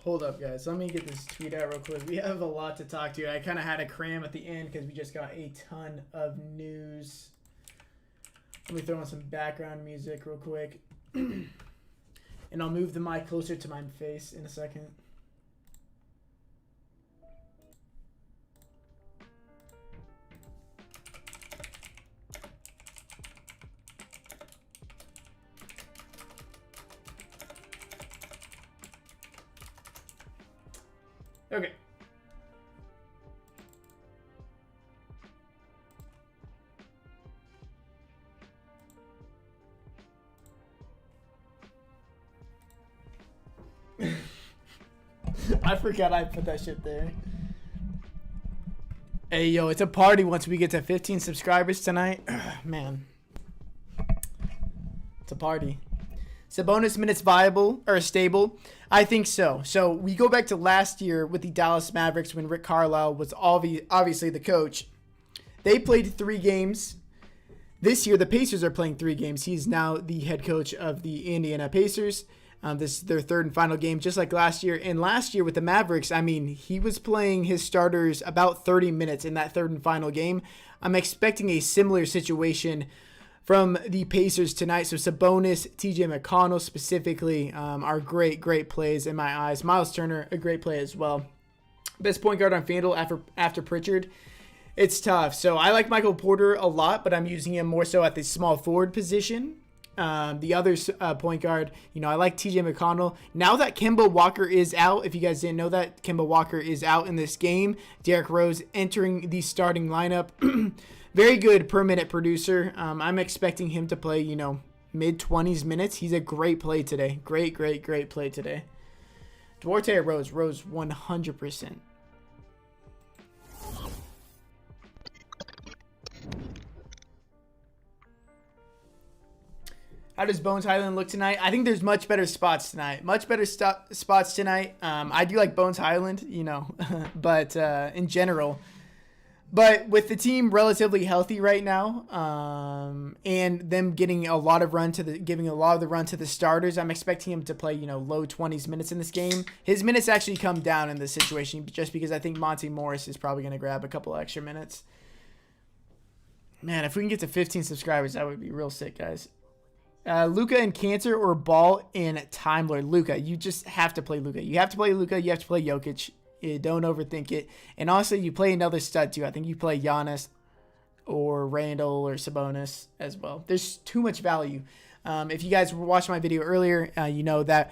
Hold up, guys. Let me get this tweet out real quick. We have a lot to talk to. I kind of had a cram at the end because we just got a ton of news. Let me throw on some background music real quick. And I'll move the mic closer to my face in a second. Okay. I forgot I put that shit there. Hey, yo, it's a party once we get to 15 subscribers tonight. Man. It's a party. Sabonis minutes viable or stable? I think so. So we go back to last year with the Dallas Mavericks when Rick Carlisle was obviously the coach. They played 3 games. This year, the Pacers are playing 3 games. He's now the head coach of the Indiana Pacers. This is their 3rd and final game, just like last year. And last year with the Mavericks, I mean, he was playing his starters about 30 minutes in that 3rd and final game. I'm expecting a similar situation from the Pacers tonight. So Sabonis, TJ McConnell specifically are great plays in my eyes. Miles Turner, a great play as well. Best point guard on FanDuel after Pritchard. It's tough. So I like Michael Porter a lot, but I'm using him more so at the small forward position. The other point guard, I like TJ McConnell. Now that Kemba Walker is out, if you guys didn't know that, Kemba Walker is out in this game. Derrick Rose entering the starting lineup. Very good per minute producer. I'm expecting him to play, mid-20s minutes. He's a great play today. Great play today. Duarte or Rose? Rose 100%. How does Bones Highland look tonight? I think there's much better spots tonight. Spots tonight. I do like Bones Highland, but in general. But with the team relatively healthy right now, and them getting a lot of giving a lot of the run to the starters, I'm expecting him to play, low 20s minutes in this game. His minutes actually come down in this situation just because I think Monty Morris is probably going to grab a couple extra minutes. Man, if we can get to 15 subscribers, that would be real sick, guys. Luka and Cantor or Ball and Time Lord? Luka. You just have to play Luka. You have to play Luka. You have to play Jokic. Don't overthink it. And also, you play another stud, too. I think you play Giannis or Randall or Sabonis as well. There's too much value. If you guys watched my video earlier, you know that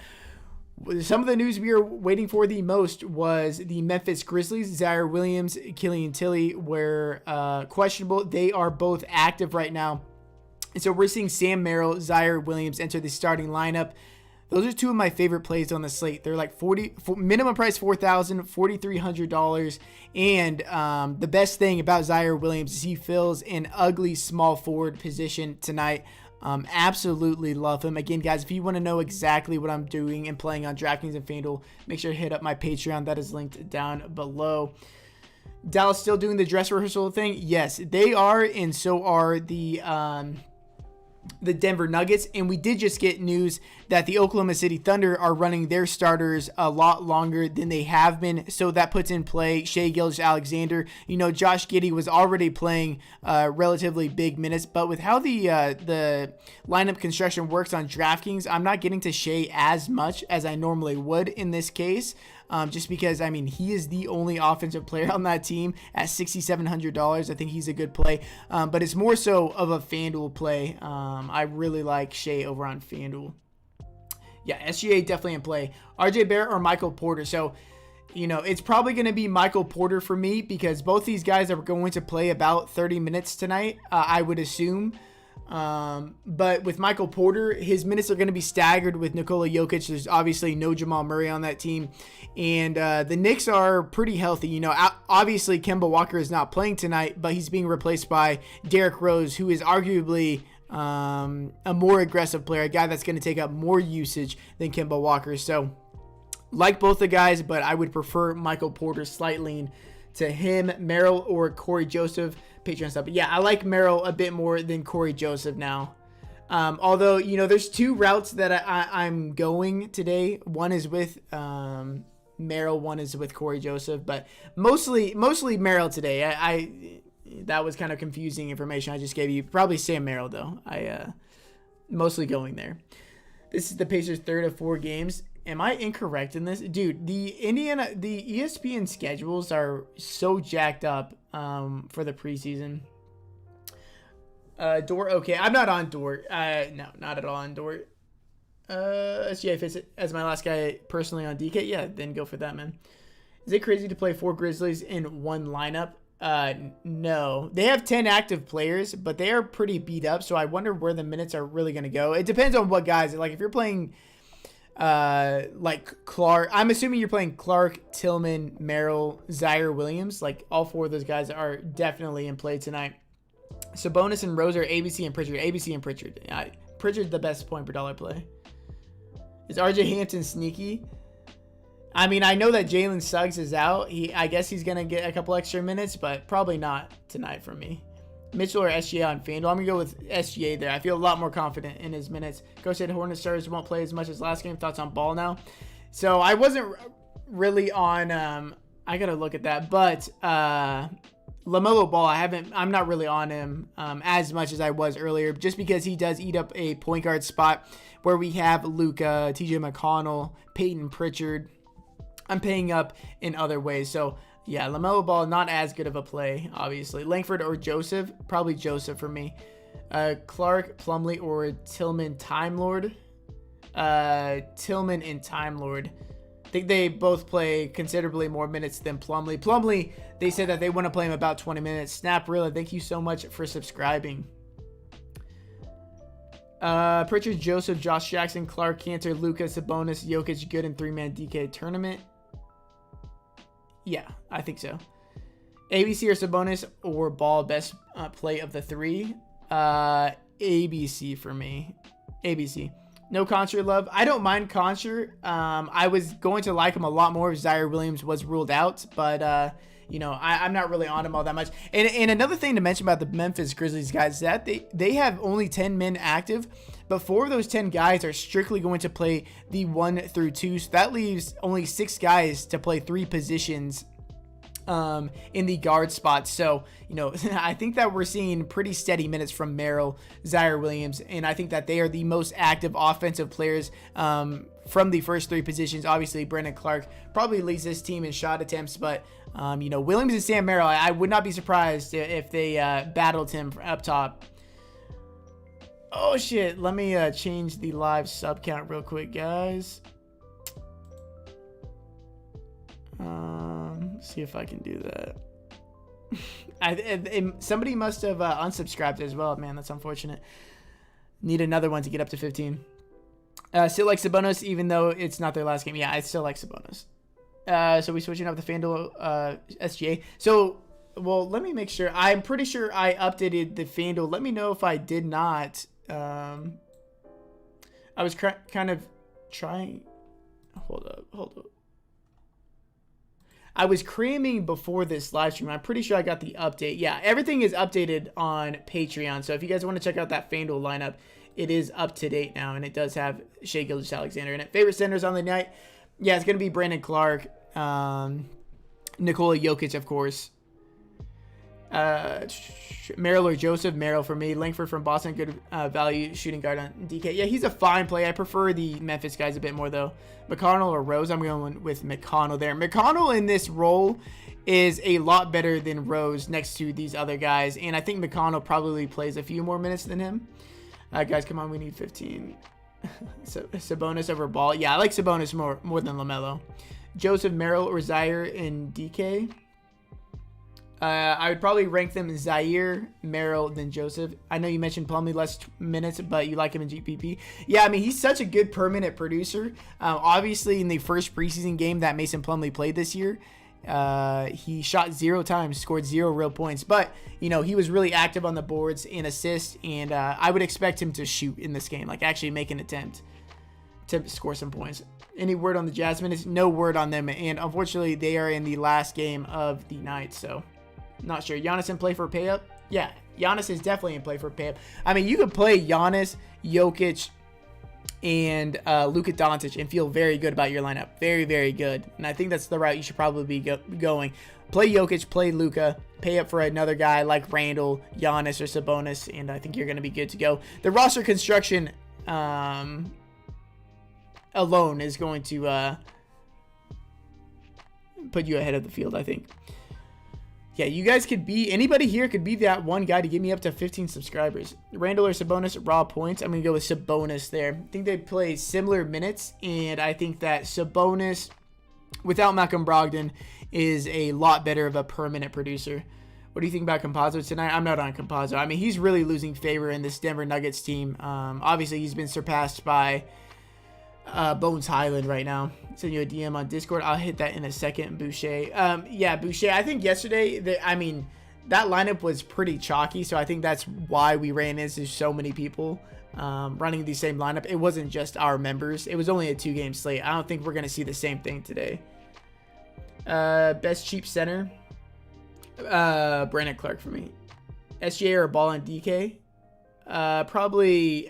some of the news we were waiting for the most was the Memphis Grizzlies. Zaire Williams, Killian Tilly were questionable. They are both active right now. And so we're seeing Sam Merrill, Zaire Williams enter the starting lineup. Those are 2 of my favorite plays on the slate. They're like minimum price $4,000, $4,300. And the best thing about Zaire Williams is he fills an ugly small forward position tonight. Absolutely love him. Again, guys, if you want to know exactly what I'm doing and playing on Draftkings and FanDuel, make sure to hit up my Patreon. That is linked down below. Dallas still doing the dress rehearsal thing? Yes, they are, and so are the Denver Nuggets. And we did just get news that the Oklahoma City Thunder are running their starters a lot longer than they have been. So that puts in play Shai Gilgeous-Alexander. Josh Giddy was already playing relatively big minutes, but with how the lineup construction works on DraftKings, I'm not getting to Shai as much as I normally would in this case. Just because, he is the only offensive player on that team at $6,700. I think he's a good play, but it's more so of a FanDuel play. I really like Shai over on FanDuel. Yeah, SGA definitely in play. RJ Barrett or Michael Porter. So, it's probably going to be Michael Porter for me because both these guys are going to play about 30 minutes tonight, I would assume. But with Michael Porter, his minutes are going to be staggered with Nikola Jokic. There's obviously no Jamal Murray on that team. And the Knicks are pretty healthy. Obviously Kemba Walker is not playing tonight, but he's being replaced by Derrick Rose, who is arguably a more aggressive player, a guy that's going to take up more usage than Kemba Walker. So like both the guys, but I would prefer Michael Porter, slight lean to him. Merrill or Corey Joseph, Patreon stuff. But yeah, I like Merrill a bit more than Corey Joseph now. Although, there's 2 routes that I'm going today. One is with Merrill, one is with Corey Joseph, but mostly Merrill today. I that was kind of confusing information I just gave you. Probably Sam Merrill though. I mostly going there. This is the Pacers' third of 4 games. Am I incorrect in this? Dude, the ESPN schedules are so jacked up for the preseason. Dort, okay. I'm not on Dort. No, not at all on Dort. SGA fits it as my last guy personally on DK. Yeah, then go for that, man. Is it crazy to play 4 Grizzlies in one lineup? No. They have 10 active players, but they are pretty beat up, so I wonder where the minutes are really going to go. It depends on what guys. Like, if you're playing, like Clark, I'm assuming you're playing Clark, Tillman, Merrill, Zaire Williams. Like, all 4 of those guys are definitely in play tonight. Sabonis and Rose are ABC and Pritchard. ABC and Pritchard. Pritchard's the best point per dollar play. Is RJ Hampton sneaky? I mean, I know that Jalen Suggs is out. I guess he's going to get a couple extra minutes, but probably not tonight for me. Mitchell or SGA on FanDuel? I'm going to go with SGA there. I feel a lot more confident in his minutes. Coach said Hornets stars won't play as much as last game. Thoughts on Ball now? So I wasn't really on, I got to look at that, but LaMelo Ball, I'm not really on him as much as I was earlier, just because he does eat up a point guard spot where we have Luka, TJ McConnell, Peyton Pritchard. I'm paying up in other ways. So, yeah, LaMelo Ball, not as good of a play, obviously. Langford or Joseph? Probably Joseph for me. Clark, Plumlee, or Tillman, Time Lord? Tillman and Time Lord. I think they both play considerably more minutes than Plumlee. Plumlee, they said that they want to play him about 20 minutes. Snap Rilla, thank you so much for subscribing. Pritchard, Joseph, Josh Jackson, Clark, Cantor, Luka, Sabonis, Jokic, good in 3-man DK tournament. Yeah, I think so. ABC or Sabonis or Ball, best play of the 3? ABC for me. ABC. No Concher love. I don't mind Concher. I was going to like him a lot more if Zaire Williams was ruled out, but you know, I'm not really on him all that much. And another thing to mention about the Memphis Grizzlies guys is that they have only 10 men active, but 4 of those 10 guys are strictly going to play the 1 through 2. So that leaves only 6 guys to play 3 positions in the guard spot. So, you know, I think that we're seeing pretty steady minutes from Merrill, Zaire Williams, and I think that they are the most active offensive players from the first 3 positions. Obviously, Brandon Clark probably leads this team in shot attempts, but, you know, Williams and Sam Merrill, I would not be surprised if they battled him up top. Oh, shit. Let me change the live sub count real quick, guys. See if I can do that. Somebody must have unsubscribed as well. Man, that's unfortunate. Need another one to get up to 15. Still like Sabonis, even though it's not their last game. Yeah, I still like Sabonis. So we switching up the FanDuel SGA. So, well, let me make sure. I'm pretty sure I updated the FanDuel. Let me know if I did not. I was kind of trying. Hold up. I was cramming before this live stream. I'm pretty sure I got the update. Yeah, everything is updated on Patreon. So if you guys want to check out that FanDuel lineup, it is up to date now, and it does have Shai Gilgeous-Alexander in it. Favorite centers on the night? Yeah, it's going to be Brandon Clark, Nikola Jokic, of course. Merrill or Joseph? Merrill for me. Langford from Boston, good value shooting guard on DK. Yeah, he's a fine play. I prefer the Memphis guys a bit more, though. McConnell or Rose? I'm going with McConnell there. McConnell in this role is a lot better than Rose next to these other guys, and I think McConnell probably plays a few more minutes than him. Guys, come on, we need 15. So Sabonis over Ball. Yeah, I like Sabonis more than LaMelo. Joseph, Merrill, or Zaire in DK? I would probably rank them Zaire, Merrill, then Joseph. I know you mentioned Plumlee less minutes, but you like him in GPP. Yeah, I mean, he's such a good per-minute producer. Obviously, in the first preseason game that Mason Plumlee played this year, he shot 0 times, scored 0 real points. But, you know, he was really active on the boards and assists, and I would expect him to shoot in this game, like actually make an attempt to score some points. Any word on the Jazz minutes? No word on them, and unfortunately, they are in the last game of the night, so... Not sure. Giannis in play for pay-up? Yeah, Giannis is definitely in play for pay-up. I mean, you could play Giannis, Jokic, and Luka Doncic and feel very good about your lineup. Very, very good. And I think that's the route you should probably be going. Play Jokic, play Luka, pay up for another guy like Randall, Giannis, or Sabonis, and I think you're going to be good to go. The roster construction alone is going to put you ahead of the field, I think. Yeah, you guys could be, anybody here could be that one guy to get me up to 15 subscribers. Randall or Sabonis, raw points. I'm going to go with Sabonis there. I think they play similar minutes, and I think that Sabonis, without Malcolm Brogdon, is a lot better of a per-minute producer. What do you think about Composo tonight? I'm not on Composo. I mean, he's really losing favor in this Denver Nuggets team. Obviously, he's been surpassed by Bones Highland right now. Send you a DM on Discord. I'll hit that in a second. Boucher. Yeah, Boucher. I think yesterday, that lineup was pretty chalky, so I think that's why we ran into so many people running the same lineup. It wasn't just our members. It was only a 2-game slate. I don't think we're going to see the same thing today. Best cheap center. Brandon Clark for me. SGA or Ball and DK. I'd probably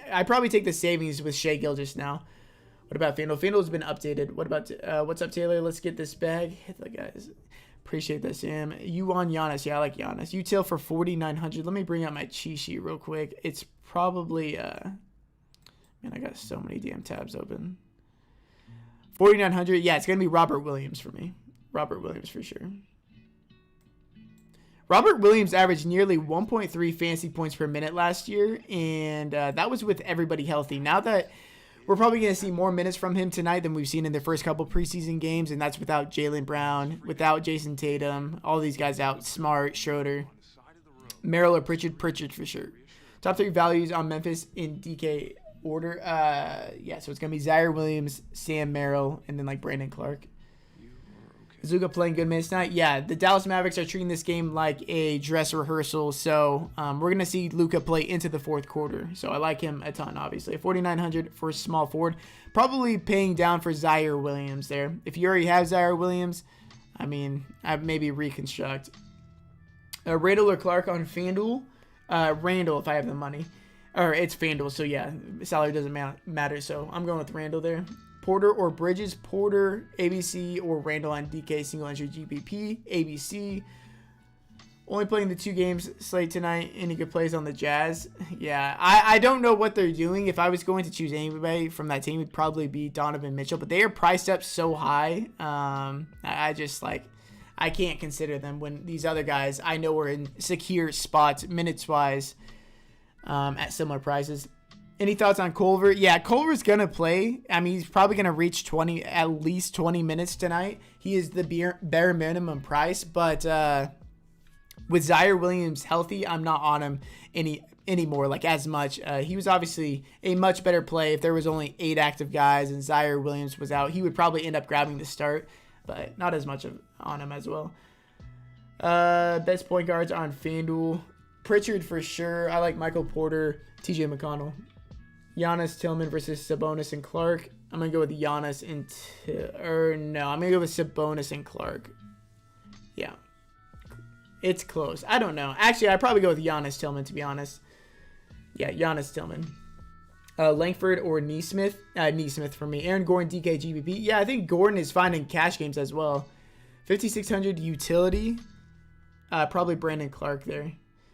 take the savings with Shai Gilgeous now. What about FanDuel? FanDuel's been updated. What about what's up, Taylor? Let's get this bag. Hit the guys. Appreciate this, Sam. You on Giannis? Yeah, I like Giannis. You tail for 4,900. Let me bring out my cheat sheet real quick. It's probably man, I got so many damn tabs open. 4,900. Yeah, it's gonna be Robert Williams for me. Robert Williams for sure. Robert Williams averaged nearly 1.3 fantasy points per minute last year, and that was with everybody healthy. Now that we're probably going to see more minutes from him tonight than we've seen in the first couple preseason games, and that's without Jaylen Brown, without Jason Tatum, all these guys out, Smart, Schroeder, Merrill or Pritchard for sure. Top 3 values on Memphis in DK order. Yeah, so it's going to be Zaire Williams, Sam Merrill, and then like Brandon Clark. Zuga playing good minutes tonight. Yeah, the Dallas Mavericks are treating this game like a dress rehearsal, so we're going to see Luka play into the fourth quarter. So I like him a ton, obviously. 4,900 for a small forward. Probably paying down for Zaire Williams there. If you already have Zaire Williams, I mean, I'd maybe reconstruct. Randall or Clark on FanDuel? Randall if I have the money. Or it's FanDuel, so yeah, salary doesn't matter, so I'm going with Randall there. Porter or Bridges? Porter, ABC, or Randall on DK, single entry GPP, ABC. Only playing the 2 games slate tonight. Any good plays on the Jazz? Yeah, I don't know what they're doing. If I was going to choose anybody from that team, it'd probably be Donovan Mitchell, but they are priced up so high. I just I can't consider them when these other guys I know are in secure spots, minutes-wise, at similar prices. Any thoughts on Culver? Yeah, Culver's going to play. I mean, he's probably going to reach at least 20 minutes tonight. He is the bare minimum price, but with Zaire Williams healthy, I'm not on him anymore, like as much. He was obviously a much better play. If there was only 8 active guys and Zaire Williams was out, he would probably end up grabbing the start, but not as much on him as well. Best point guards on FanDuel. Pritchard for sure. I like Michael Porter, TJ McConnell. Giannis, Tillman versus Sabonis and Clark. I'm going to go with Giannis I'm going to go with Sabonis and Clark. Yeah. It's close. I don't know. Actually, I'd probably go with Giannis Tillman, to be honest. Yeah, Giannis Tillman. Langford or Neesmith? Neesmith for me. Aaron Gordon, DK, GPP. Yeah, I think Gordon is finding cash games as well. 5,600 utility. Probably Brandon Clark there.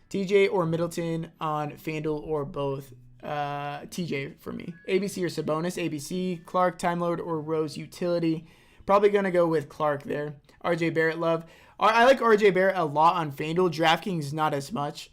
TJ or Middleton on FanDuel or both. TJ for me. ABC or Sabonis? ABC. Clark, Time Lord, or Rose utility. Probably going to go with Clark there. RJ Barrett love. I like RJ Barrett a lot on FanDuel. DraftKings not as much.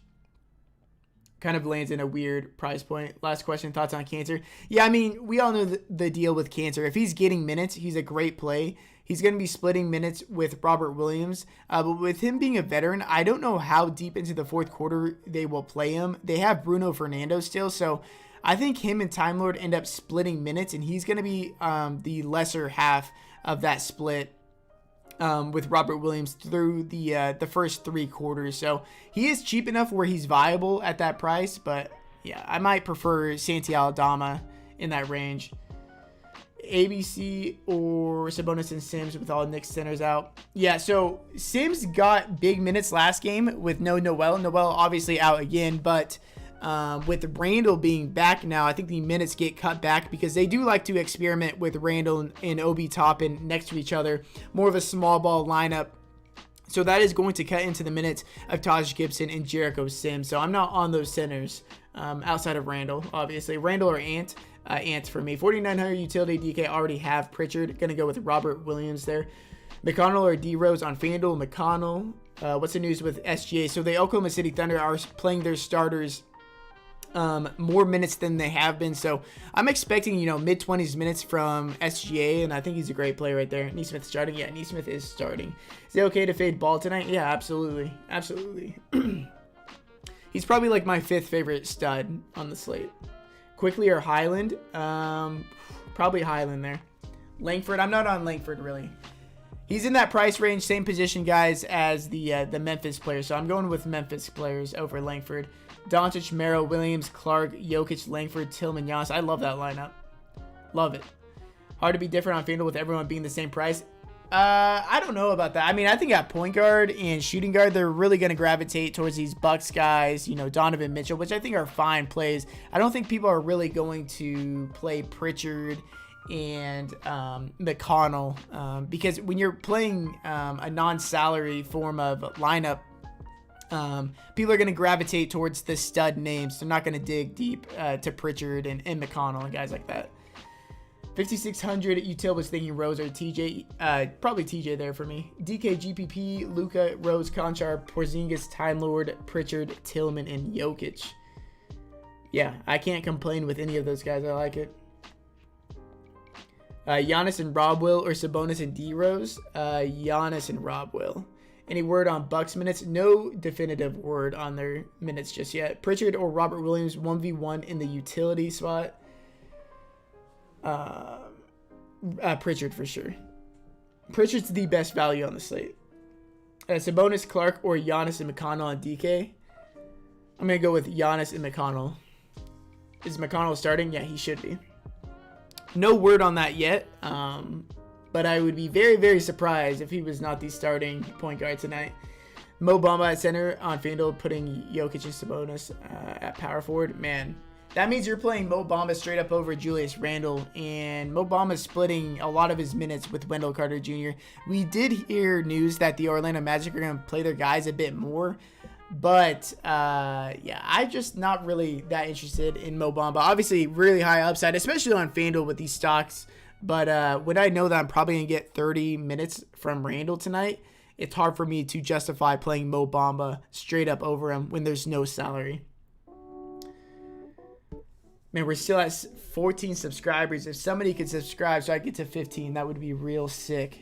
Kind of lands in a weird price point. Last question, thoughts on Cancer? Yeah, I mean, we all know the deal with Cancer. If he's getting minutes, he's a great play. He's going to be splitting minutes with Robert Williams. But with him being a veteran, I don't know how deep into the fourth quarter they will play him. They have Bruno Fernando still, so I think him and Time Lord end up splitting minutes, and he's going to be the lesser half of that split with Robert Williams through the first 3 quarters. So he is cheap enough where he's viable at that price, but yeah, I might prefer Santi Aldama in that range. ABC or Sabonis and Sims with all Knicks centers out. Yeah, so Sims got big minutes last game with no Noel. Noel obviously out again, but With Randall being back now, I think the minutes get cut back because they do like to experiment with Randall and Obi Toppin next to each other. More of a small ball lineup. So that is going to cut into the minutes of Taj Gibson and Jericho Sims. So I'm not on those centers outside of Randall, obviously. Randall or Ant. Ant for me. 4,900 utility DK already have Pritchard. Going to go with Robert Williams there. McConnell or D Rose on FanDuel. McConnell. What's the news with SGA? So the Oklahoma City Thunder are playing their starters more minutes than they have been. So I'm expecting, mid-20s minutes from SGA, and I think he's a great player right there. Neesmith starting? Yeah, Neesmith is starting. Is it okay to fade Ball tonight? Yeah, absolutely. Absolutely. He's probably like my 5th favorite stud on the slate. Quickly or Highland? Probably Highland there. Langford? I'm not on Langford, really. He's in that price range, same position, guys, as the Memphis players. So I'm going with Memphis players over Langford. Doncic, Merrill, Williams, Clark, Jokic, Langford, Tillman, Giannis. I love that lineup. Love it. Hard to be different on FanDuel with everyone being the same price. I don't know about that. I mean, I think at point guard and shooting guard, they're really going to gravitate towards these Bucks guys, Donovan Mitchell, which I think are fine plays. I don't think people are really going to play Pritchard and McConnell because when you're playing a non-salary form of lineup, people are going to gravitate towards the stud names. They're not going to dig deep to Pritchard and McConnell and guys like that. 5,600 Util was thinking Rose or TJ. Probably TJ there for me. DK, GPP, Luka, Rose, Conchar, Porzingis, Time Lord, Pritchard, Tillman, and Jokic. Yeah, I can't complain with any of those guys. I like it. Giannis and Rob Will or Sabonis and D Rose. Giannis and Rob Will. Any word on Bucks minutes? No definitive word on their minutes just yet. Pritchard or Robert Williams, 1v1 in the utility spot. Pritchard for sure. Pritchard's the best value on the slate. Sabonis, Clark, or Giannis and McConnell on DK. I'm going to go with Giannis and McConnell. Is McConnell starting? Yeah, he should be. No word on that yet. But I would be very, very surprised if he was not the starting point guard tonight. Mo Bamba at center on FanDuel, putting Jokic and Sabonis at power forward. Man, that means you're playing Mo Bamba straight up over Julius Randle. And Mo Bamba's splitting a lot of his minutes with Wendell Carter Jr. We did hear news that the Orlando Magic are going to play their guys a bit more. But, yeah, I'm just not really that interested in Mo Bamba. Obviously, really high upside, especially on FanDuel with these stocks. But when I know that I'm probably going to get 30 minutes from Randall tonight, it's hard for me to justify playing Mo Bamba straight up over him when there's no salary. Man, we're still at 14 subscribers. If somebody could subscribe so I get to 15, that would be real sick.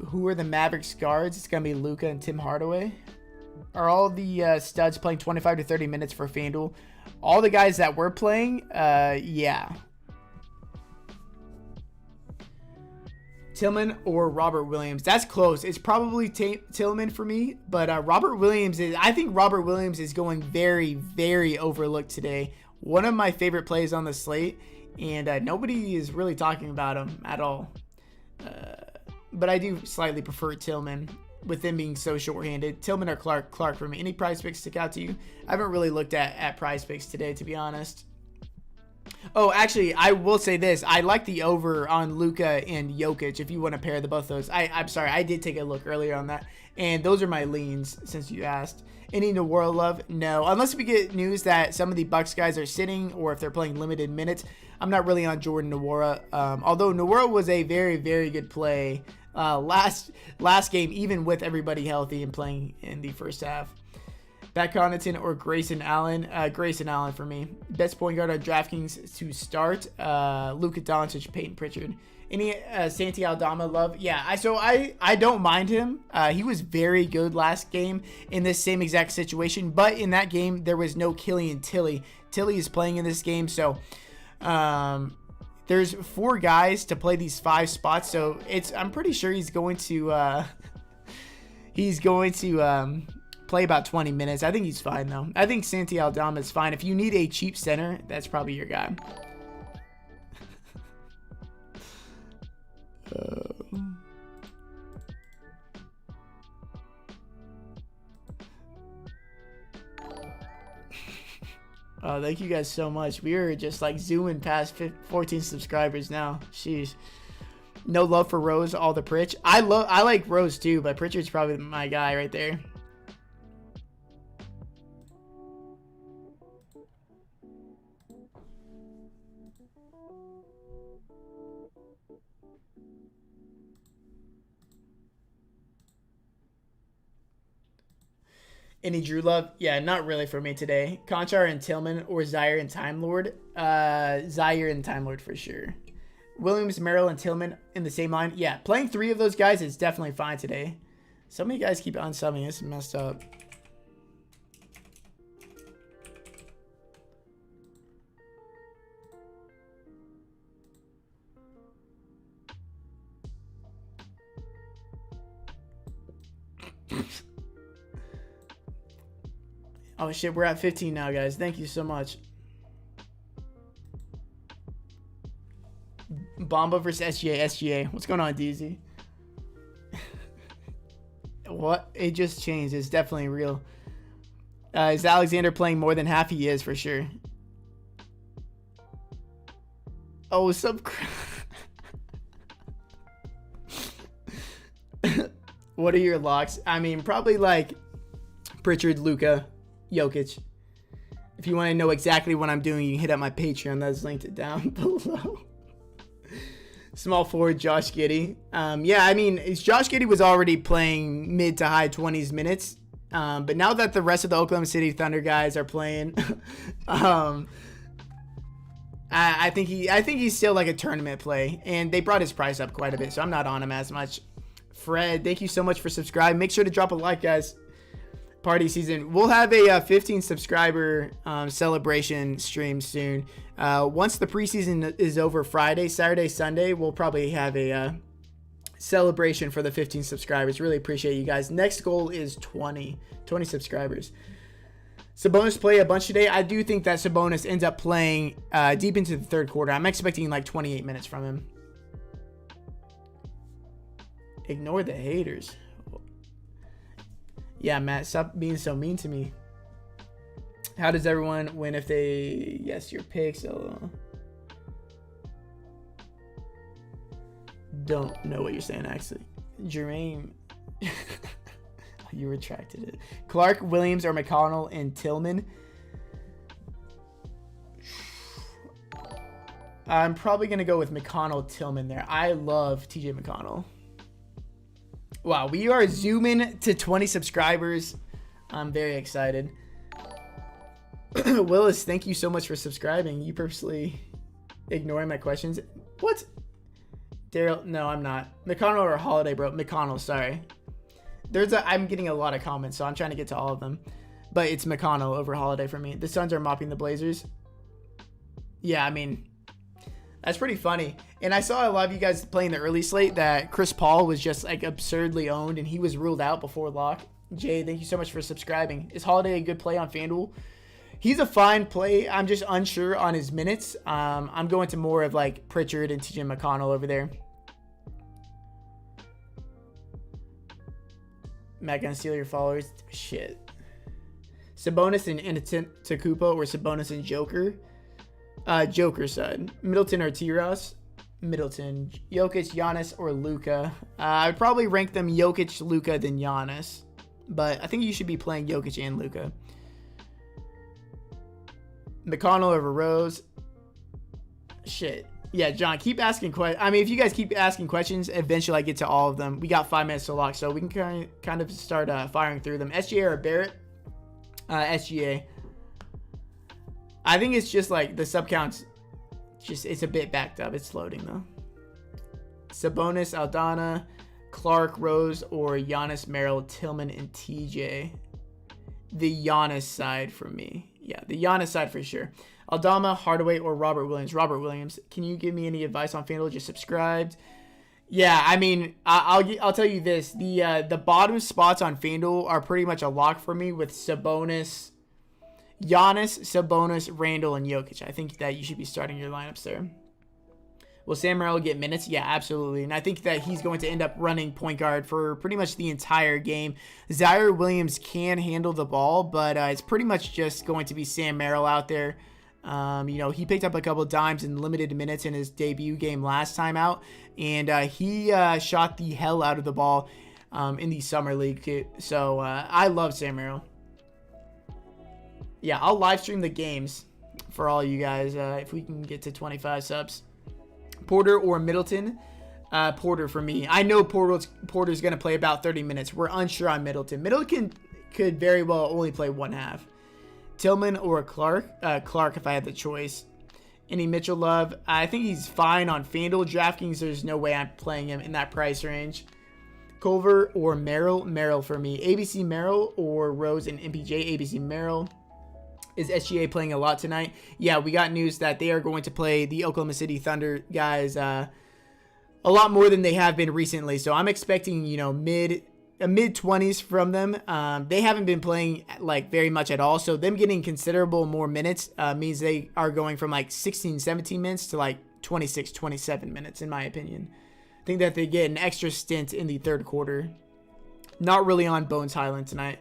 Who are the Mavericks guards? It's going to be Luka and Tim Hardaway. Are all the studs playing 25 to 30 minutes for FanDuel? All the guys that we're playing, yeah. Tillman or Robert Williams. That's close. It's probably Tillman for me, but Robert Williams I think Robert Williams is going very, very overlooked today. One of my favorite plays on the slate, and nobody is really talking about him at all. But I do slightly prefer Tillman with them being so short-handed. Tillman or Clark? Clark for me. Any prize picks stick out to you? I haven't really looked at prize picks today, to be honest. Oh, actually, I will say this. I like the over on Luka and Jokic if you want to pair the both of those. I'm sorry. I did take a look earlier on that. And those are my leans since you asked. Any Nwora love? No. Unless we get news that some of the Bucks guys are sitting or if they're playing limited minutes. I'm not really on Jordan Nwora. Although Nwora was a very, very good play last game, even with everybody healthy and playing in the first half. Pat Connaughton or Grayson Allen? Grayson Allen for me. Best point guard on DraftKings to start. Luka Doncic, Peyton Pritchard. Any Santi Aldama love? Yeah, I don't mind him. He was very good last game in this same exact situation, but in that game there was no Killian Tilly. Tilly is playing in this game, so there's 4 guys to play these 5 spots. So I'm pretty sure he's going to play about 20 minutes. I think he's fine though. I think Santi Aldama is fine. If you need a cheap center, that's probably your guy. Thank you guys so much. We are just like zooming past 14 subscribers now. Sheesh. No love for Rose, all the Pritch. I like Rose too, but Pritchard's probably my guy right there. Any Drew Love? Yeah, not really for me today. Conchar and Tillman or Zaire and Time Lord? Zaire and Time Lord for sure. Williams, Merrill, and Tillman in the same line. Yeah, playing 3 of those guys is definitely fine today. So many guys keep unsubbing. This is messed up. Oh shit, we're at 15 now, guys. Thank you so much. Bomba versus SGA. What's going on, DZ? What? It just changed. It's definitely real. Is Alexander playing more than half? He is, for sure. Oh, What are your locks? I mean, probably like Pritchard, Luka, Jokic. If you want to know exactly what I'm doing, you can hit up my Patreon. That's linked down below. Small forward, Josh Giddy. Yeah, I mean, Josh Giddy was already playing mid to high 20s minutes. But now that the rest of the Oklahoma City Thunder guys are playing, I think he's still like a tournament play. And they brought his price up quite a bit, so I'm not on him as much. Fred, thank you so much for subscribing. Make sure to drop a like, guys. Party season. We'll have a 15 subscriber celebration stream soon. Once the preseason is over Friday, Saturday, Sunday, we'll probably have a celebration for the 15 subscribers. Really appreciate you guys. Next goal is 20 subscribers. Sabonis play a bunch today. I do think that Sabonis ends up playing deep into the third quarter. I'm expecting like 28 minutes from him. Ignore the haters. Yeah, Matt, stop being so mean to me. How does everyone win if they guess your picks? Don't know what you're saying, actually. Jermaine. You retracted it. Clark, Williams, or McConnell and Tillman. I'm probably going to go with McConnell, Tillman there. I love TJ McConnell. Wow, we are zooming to 20 subscribers. I'm very excited. Willis, thank you so much for subscribing. You purposely ignoring my questions. What? Daryl, no, I'm not. McConnell or Holiday, bro. McConnell, sorry. I'm getting a lot of comments, so I'm trying to get to all of them. But it's McConnell over Holiday for me. The Suns are mopping the Blazers. Yeah, I mean, that's pretty funny. And I saw a lot of you guys playing the early slate that Chris Paul was just like absurdly owned and he was ruled out before lock. Jay, thank you so much for subscribing. Is Holiday a good play on FanDuel? He's a fine play. I'm just unsure on his minutes. I'm going to more of like Pritchard and TJ McConnell over there. Matt gonna steal your followers. Shit. Sabonis and Antetokounmpo or Sabonis and Joker. Joker side. Middleton or T-Ross. Middleton. Jokic, Giannis, or Luka. I would probably rank them Jokic, Luka, then Giannis. But I think you should be playing Jokic and Luka. McConnell over Rose. Shit. Yeah, John, keep asking questions. I mean, if you guys keep asking questions, eventually I get to all of them. We got 5 minutes to lock, so we can kind of start firing through them. SGA or Barrett? SGA. I think it's just like the sub counts. It's a bit backed up. It's loading though. Sabonis, Aldana, Clark, Rose, or Giannis, Merrill, Tillman, and TJ. The Giannis side for me. Yeah, the Giannis side for sure. Aldama, Hardaway, or Robert Williams. Robert Williams. Can you give me any advice on FanDuel? Just subscribed. Yeah, I mean, I'll tell you this. The bottom spots on FanDuel are pretty much a lock for me with Sabonis, Giannis, Sabonis, Randall, and Jokic. I think that you should be starting your lineups there. Will Sam Merrill get minutes? Yeah, absolutely. And I think that he's going to end up running point guard for pretty much the entire game. Zaire Williams can handle the ball, but it's pretty much just going to be Sam Merrill out there. He picked up a couple of dimes in limited minutes in his debut game last time out, and he shot the hell out of the ball in the summer league. So I love Sam Merrill. Yeah, I'll live stream the games for all you guys if we can get to 25 subs. Porter or Middleton? Porter for me. I know Porter's going to play about 30 minutes. We're unsure on Middleton. Middleton could very well only play one half. Tillman or Clark? Clark if I had the choice. Any Mitchell love? I think he's fine on FanDuel. DraftKings, there's no way I'm playing him in that price range. Culver or Merrill? Merrill for me. ABC Merrill or Rose and MPJ? ABC Merrill. Is SGA playing a lot tonight? Yeah, we got news that they are going to play the Oklahoma City Thunder guys a lot more than they have been recently. So I'm expecting, mid 20s from them. They haven't been playing very much at all. So them getting considerable more minutes means they are going from 16, 17 minutes to 26, 27 minutes in my opinion. I think that they get an extra stint in the third quarter. Not really on Bones Highland tonight.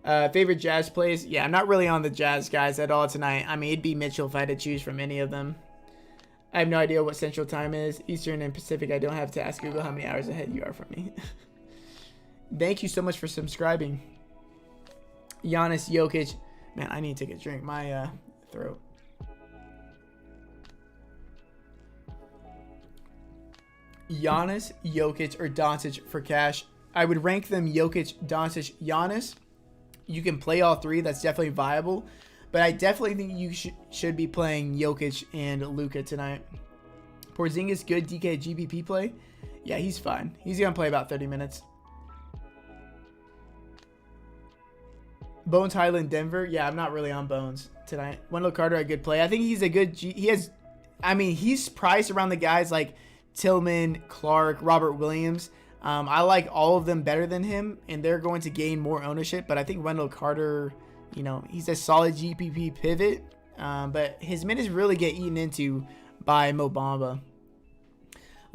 Favorite Jazz plays? Yeah, I'm not really on the Jazz guys at all tonight. I mean, it'd be Mitchell if I had to choose from any of them. I have no idea what Central Time is. Eastern and Pacific, I don't have to ask Google how many hours ahead you are from me. Thank you so much for subscribing. Giannis, Jokic. Man, I need to take a drink. My throat. Giannis, Jokic, or Doncic for cash. I would rank them Jokic, Doncic, Giannis. You can play all three. That's definitely viable. But I definitely think you should be playing Jokic and Luka tonight. Porzingis, good DK GPP play? Yeah, he's fine. He's going to play about 30 minutes. Bones Highland, Denver. Yeah, I'm not really on Bones tonight. Wendell Carter, a good play. I think he's a good... he's priced around the guys like Tillman, Clark, Robert Williams. I like all of them better than him, and they're going to gain more ownership. But I think Wendell Carter, he's a solid GPP pivot. But his minutes really get eaten into by Mo Bamba.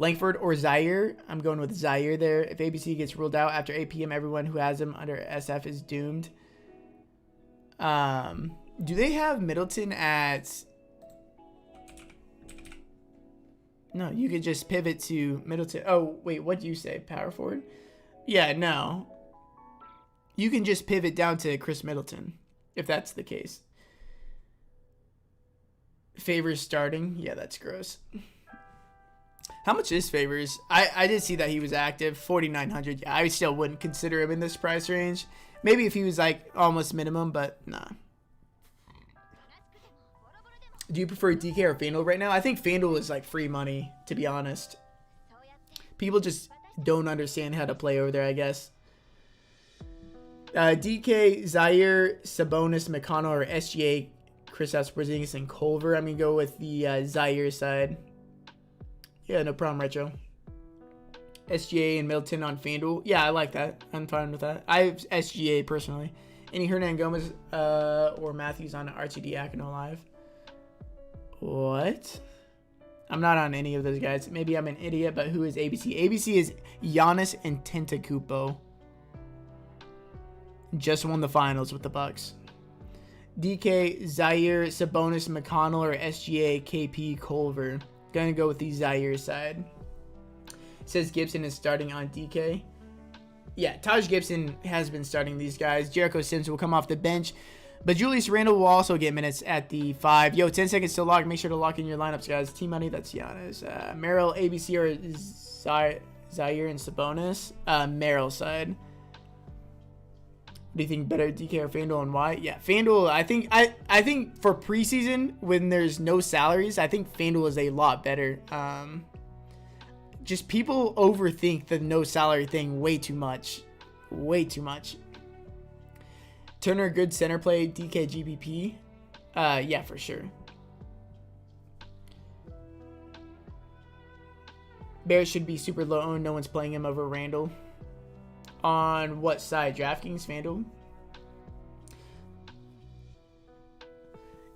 Langford or Zaire? I'm going with Zaire there. If ABC gets ruled out after 8 p.m., everyone who has him under SF is doomed. Do they have Middleton at... No, you could just pivot to Middleton. Oh, wait, what do you say? Power forward? Yeah, no. You can just pivot down to Chris Middleton, if that's the case. Favors starting? Yeah, that's gross. How much is Favors? I did see that he was active. 4,900. Yeah, I still wouldn't consider him in this price range. Maybe if he was almost minimum, but nah. Do you prefer DK or FanDuel right now? I think FanDuel is free money, to be honest. People just don't understand how to play over there, I guess. DK, Zaire, Sabonis, McConnell, or SGA, Kristaps Porzingis, and Culver. I'm going to go with the Zaire side. Yeah, no problem, Retro. SGA and Middleton on FanDuel. Yeah, I like that. I'm fine with that. I have SGA personally. Any Hernan Gomez or Matthews on RTD Akino Live? What? I'm not on any of those guys. Maybe I'm an idiot, but who is ABC? ABC is Giannis Antetokounmpo. Just won the finals with the Bucks. DK, Zaire, Sabonis, McConnell, or SGA, KP, Culver. Gonna go with the Zaire side. It says Gibson is starting on DK. Yeah, Taj Gibson has been starting these guys. Jericho Sims will come off the bench. But Julius Randle will also get minutes at the 5. Yo, 10 seconds to lock. Make sure to lock in your lineups, guys. Team money, that's Giannis. Merrill, ABC, or Zaire and Sabonis. Merrill side. What do you think better, DK or FanDuel, and why? Yeah, FanDuel, I think for preseason, when there's no salaries, I think FanDuel is a lot better. Just people overthink the no salary thing way too much. Way too much. Turner, good center play, DK GPP. Yeah, for sure. Bears should be super low owned. No one's playing him over Randall. On what side? DraftKings, FanDuel?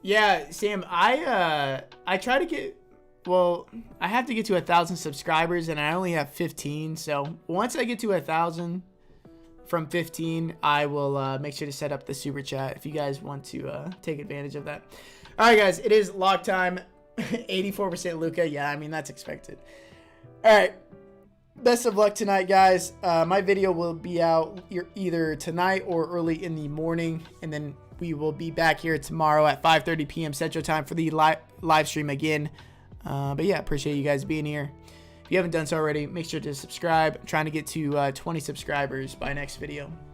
Yeah, Sam, I try to get well, I have to get to 1,000 subscribers, and I only have 15. So once I get to 1,000 from 15, I will make sure to set up the super chat if you guys want to take advantage of that. All right, guys, it is lock time. 84% Luka. Yeah, I mean, that's expected. All right. Best of luck tonight, guys. My video will be out either tonight or early in the morning, and then we will be back here tomorrow at 5:30 p.m. Central Time for the live stream again. But yeah, appreciate you guys being here. If you haven't done so already, make sure to subscribe. I'm trying to get to 20 subscribers by next video.